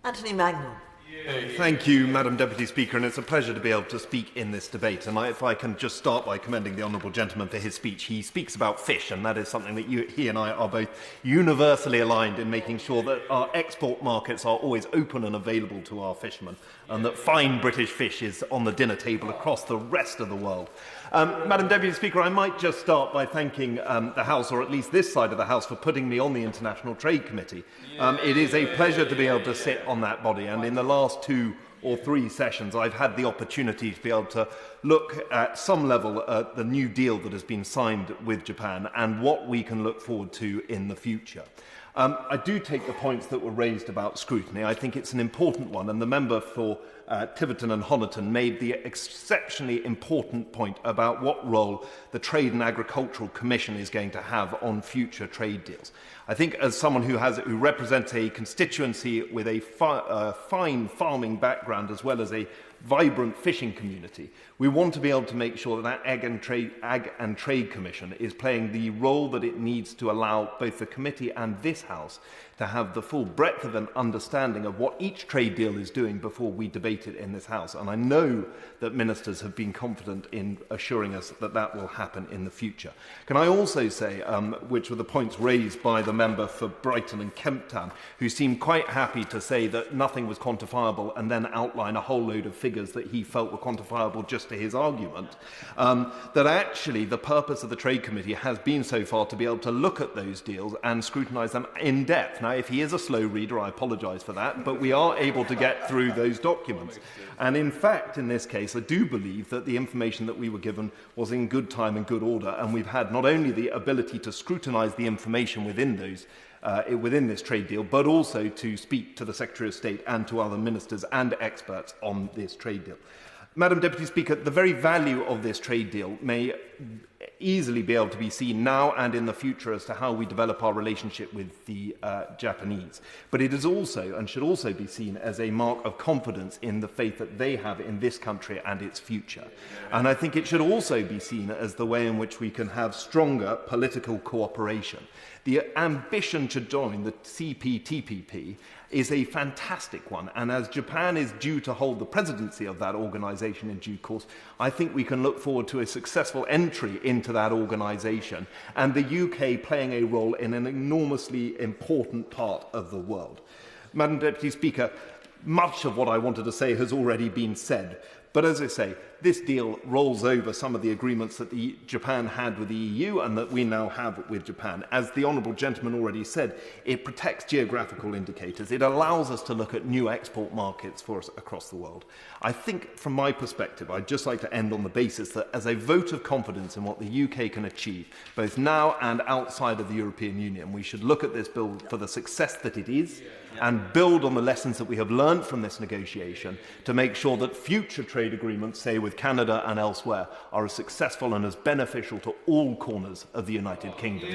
Anthony Mangnall. Thank you, Madam Deputy Speaker, and it's a pleasure to be able to speak in this debate. And if I can just start by commending the honourable gentleman for his speech. He speaks about fish, and that is something that he and I are both universally aligned in making sure that our export markets are always open and available to our fishermen, and that fine British fish is on the dinner table across the rest of the world. Madam Deputy Speaker, I might just start by thanking the House, or at least this side of the House, for putting me on the International Trade Committee. It is a pleasure to be able to sit on that body, and in the last 2 or 3 sessions I've had the opportunity to be able to look at some level at the new deal that has been signed with Japan and what we can look forward to in the future. I do take the points that were raised about scrutiny. I think it's an important one, and the member for Tiverton and Honiton made the exceptionally important point about what role the Trade and Agricultural Commission is going to have on future trade deals. I think as someone who represents a constituency with a fine farming background as well as a vibrant fishing community, we want to be able to make sure that Ag and Trade Commission is playing the role that it needs to allow both the committee and this House to have the full breadth of an understanding of what each trade deal is doing before we debate it in this House. And I know that ministers have been confident in assuring us that that will happen in the future. Can I also say, which were the points raised by the member for Brighton and Kemp Town, who seemed quite happy to say that nothing was quantifiable and then outline a whole load of figures that he felt were quantifiable just to his argument, that actually the purpose of the Trade Committee has been so far to be able to look at those deals and scrutinise them in depth. Now, if he is a slow reader, I apologise for that, but we are able to get through those documents. And in fact, in this case, I do believe that the information that we were given was in good time and good order, and we've had not only the ability to scrutinise the information within this trade deal, but also to speak to the Secretary of State and to other ministers and experts on this trade deal. Madam Deputy Speaker, the very value of this trade deal may easily be able to be seen now and in the future as to how we develop our relationship with the Japanese. But it is also, and should also be seen as a mark of confidence in the faith that they have in this country and its future. And I think it should also be seen as the way in which we can have stronger political cooperation. The ambition to join the CPTPP is a fantastic one, and as Japan is due to hold the presidency of that organisation in due course, I think we can look forward to a successful entry into that organisation and the UK playing a role in an enormously important part of the world. Madam Deputy Speaker, much of what I wanted to say has already been said, but as I say, this deal rolls over some of the agreements that Japan had with the EU and that we now have with Japan. As the honourable gentleman already said, it protects geographical indicators. It allows us to look at new export markets for us across the world. I think, from my perspective, I'd just like to end on the basis that as a vote of confidence in what the UK can achieve, both now and outside of the European Union, we should look at this bill for the success that it is and build on the lessons that we have learned from this negotiation to make sure that future trade agreements, say with Canada and elsewhere, are as successful and as beneficial to all corners of the United Kingdom.